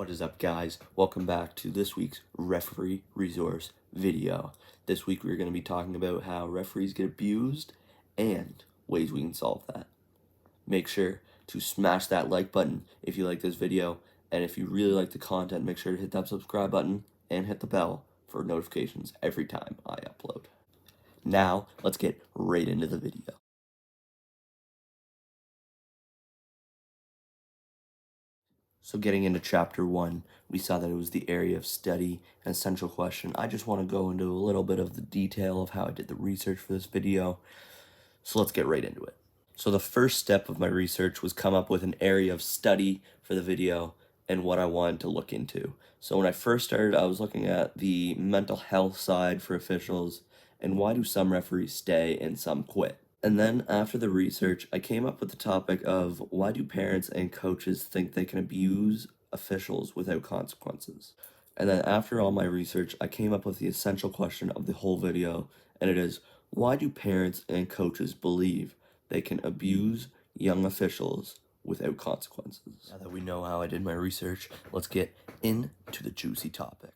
What is up, guys? Welcome back to this week's referee resource video. This week we're going to be talking about how referees get abused and ways we can solve that. Make sure to smash that like button if you like this video, and if you really like the content, make sure to hit that subscribe button and hit the bell for notifications every time I upload. Now, let's get right into the video. So getting into chapter 1, we saw that it was the area of study and essential question. I just want to go into a little bit of the detail of how I did the research for this video. So let's get right into it. So the first step of my research was come up with an area of study for the video and what I wanted to look into. So when I first started, I was looking at the mental health side for officials and why do some referees stay and some quit. And then after the research, I came up with the topic of why do parents and coaches think they can abuse officials without consequences? And then after all my research, I came up with the essential question of the whole video, and it is, why do parents and coaches believe they can abuse young officials without consequences? Now that we know how I did my research, let's get into the juicy topics.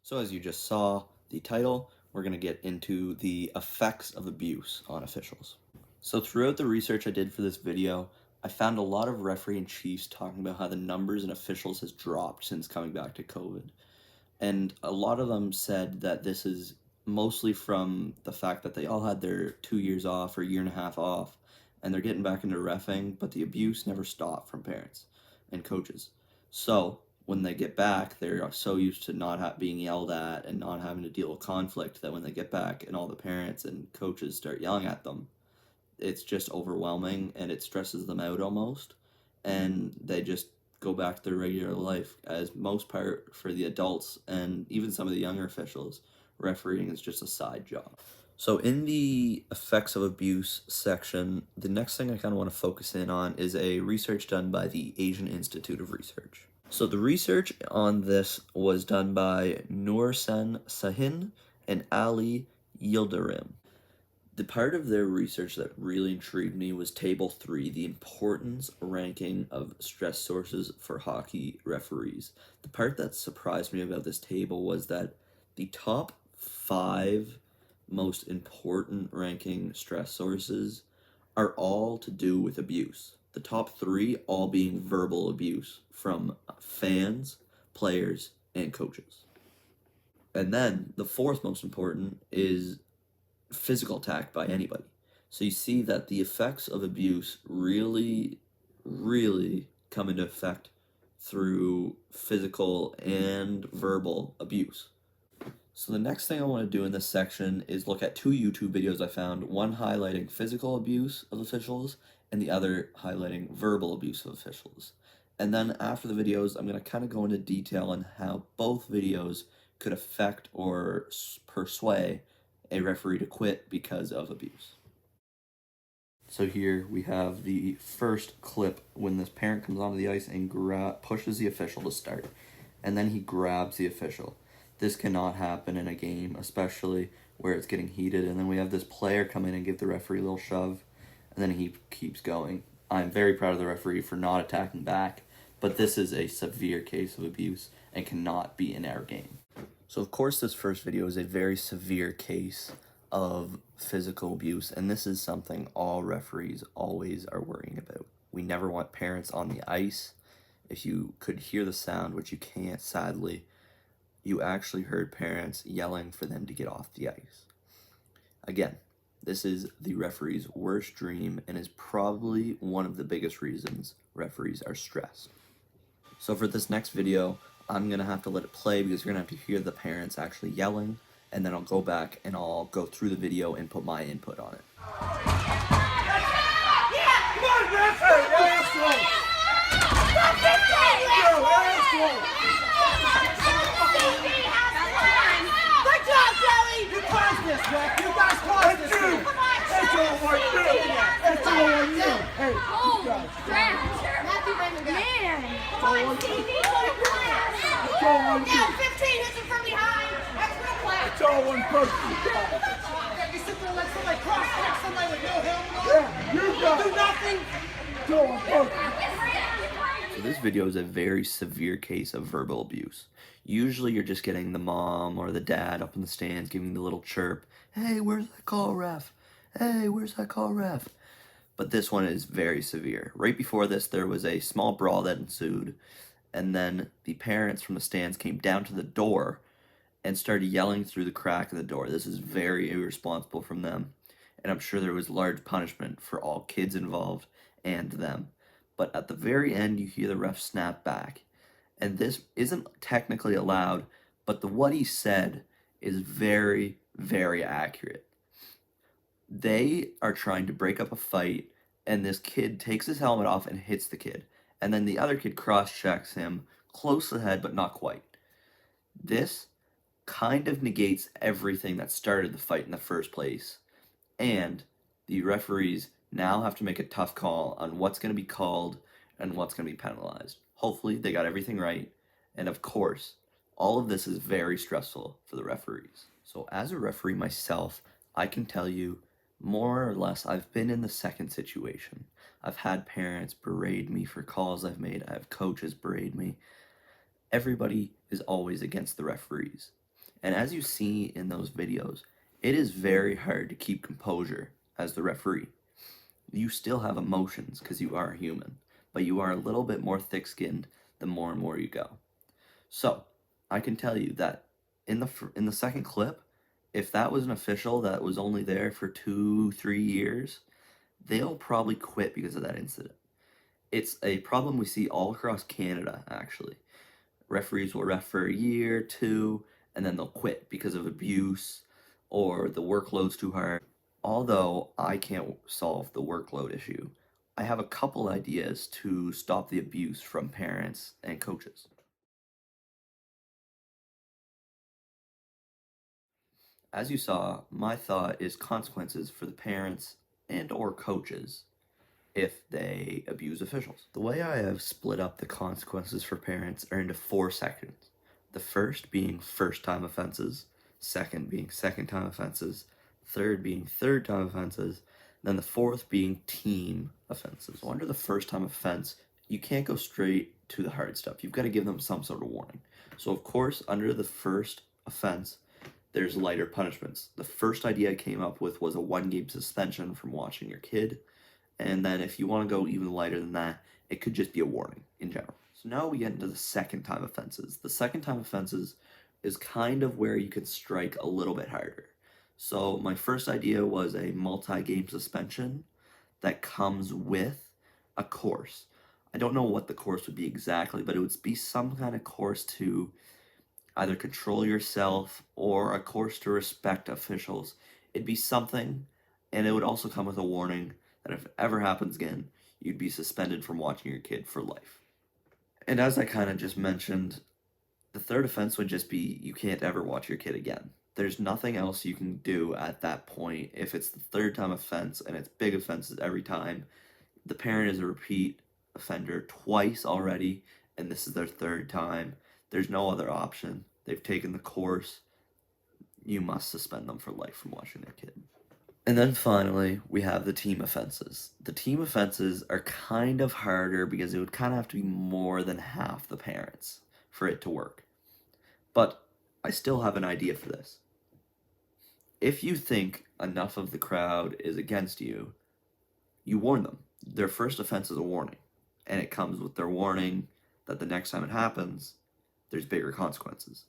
So as you just saw, the title, we're going to get into the effects of abuse on officials. So throughout the research I did for this video, I found a lot of referee and chiefs talking about how the numbers in officials has dropped since coming back to COVID. And a lot of them said that this is mostly from the fact that they all had their 2 years off or year and a half off, and they're getting back into reffing, but the abuse never stopped from parents and coaches. So when they get back, they're so used to not being yelled at and not having to deal with conflict that when they get back and all the parents and coaches start yelling at them, it's just overwhelming and it stresses them out almost, and they just go back to their regular life. As most part for the adults and even some of the younger officials, refereeing is just a side job. So in the effects of abuse section, the next thing I kind of want to focus in on is a research done by the Asian Institute of Research. So the research on this was done by Şahin and Ali Yıldırım. The part of their research that really intrigued me was Table 3, the importance ranking of stress sources for hockey referees. The part that surprised me about this table was that the top 5 most important ranking stress sources are all to do with abuse. The top 3 all being verbal abuse from fans, players, and coaches. And then the 4th most important is physical attack by anybody. So you see that the effects of abuse really come into effect through physical and verbal abuse. So the next thing I want to do in this section is look at 2 YouTube videos I found, one highlighting physical abuse of officials and the other highlighting verbal abuse of officials. And then after the videos, I'm going to kind of go into detail on how both videos could affect or persuade a referee to quit because of abuse. So here we have the first clip when this parent comes onto the ice and pushes the official to start, and then he grabs the official. This cannot happen in a game, especially where it's getting heated. And then we have this player come in and give the referee a little shove, and then he keeps going. I'm very proud of the referee for not attacking back, but this is a severe case of abuse and cannot be in our game. So of course this first video is a very severe case of physical abuse, and this is something all referees always are worrying about. We never want parents on the ice. If you could hear the sound, which you can't sadly, you actually heard parents yelling for them to get off the ice. Again, this is the referee's worst dream and is probably one of the biggest reasons referees are stressed. So for this next video, I'm going to have to let it play because you're going to have to hear the parents actually yelling, and then I'll go back and I'll go through the video and put my input on it. Now 15 hits it from behind. That's real class. It's all one person. You sit there and let somebody cross-check somebody with no helmet on. Yeah, you do nothing. So this video is a very severe case of verbal abuse. Usually you're just getting the mom or the dad up in the stands giving the little chirp, "Hey, where's that call, ref? Hey, where's that call, ref?" But this one is very severe. Right before this, there was a small brawl that ensued, and then the parents from the stands came down to the door and started yelling through the crack of the door. This is very irresponsible from them, and I'm sure there was large punishment for all kids involved and them. But at the very end, you hear the ref snap back, and this isn't technically allowed, but what he said is very, very accurate. They are trying to break up a fight, and this kid takes his helmet off and hits the kid, and then the other kid cross-checks him close to the head, but not quite. This kind of negates everything that started the fight in the first place, and the referees now have to make a tough call on what's going to be called and what's going to be penalized. Hopefully they got everything right, and of course, all of this is very stressful for the referees. So as a referee myself, I can tell you, more or less, I've been in the second situation. I've had parents berate me for calls I've made. I have coaches berate me. Everybody is always against the referees. And as you see in those videos, it is very hard to keep composure as the referee. You still have emotions because you are human, but you are a little bit more thick-skinned the more and more you go. So I can tell you that in the second clip, if that was an official that was only there for 2-3 years, they'll probably quit because of that incident. It's a problem we see all across Canada, actually. Referees will ref for a year, 2, and then they'll quit because of abuse or the workload's too hard. Although I can't solve the workload issue, I have a couple ideas to stop the abuse from parents and coaches. As you saw, my thought is consequences for the parents and or coaches if they abuse officials. The way I have split up the consequences for parents are into 4 sections. The first being first-time offenses, second being second-time offenses, third being third-time offenses, then the fourth being team offenses. So under the first-time offense, you can't go straight to the hard stuff. You've got to give them some sort of warning. So of course, under the first offense, there's lighter punishments. The first idea I came up with was a 1-game suspension from watching your kid. And then if you want to go even lighter than that, it could just be a warning in general. So now we get into the second-time offenses. The second-time offenses is kind of where you can strike a little bit harder. So my first idea was a multi-game suspension that comes with a course. I don't know what the course would be exactly, but it would be some kind of course to either control yourself or a course to respect officials. It'd be something, and it would also come with a warning that if it ever happens again, you'd be suspended from watching your kid for life. And as I kind of just mentioned, the third offense would just be you can't ever watch your kid again. There's nothing else you can do at that point. If it's the third-time offense and it's big offenses every time, the parent is a repeat offender twice already, and this is their third time. There's no other option. They've taken the course. You must suspend them for life from watching their kid. And then finally, we have the team offenses. The team offenses are kind of harder because it would kind of have to be more than half the parents for it to work. But I still have an idea for this. If you think enough of the crowd is against you, you warn them. Their first offense is a warning, and it comes with their warning that the next time it happens, there's bigger consequences.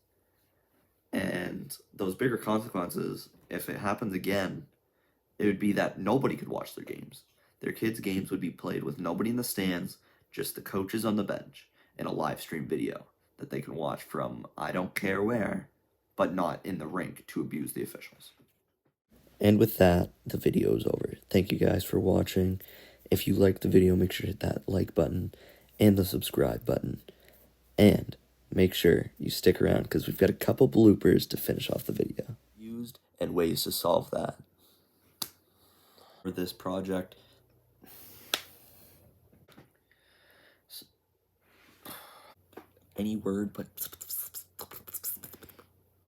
And those bigger consequences, if it happens again, it would be that nobody could watch their games. Their kids' games would be played with nobody in the stands, just the coaches on the bench, and a live stream video that they can watch from I don't care where, but not in the rink to abuse the officials. And with that, the video is over. Thank you guys for watching. If you liked the video, make sure to hit that like button and the subscribe button. And make sure you stick around because we've got a couple bloopers to finish off the video. Used and ways to solve that. For this project, any word but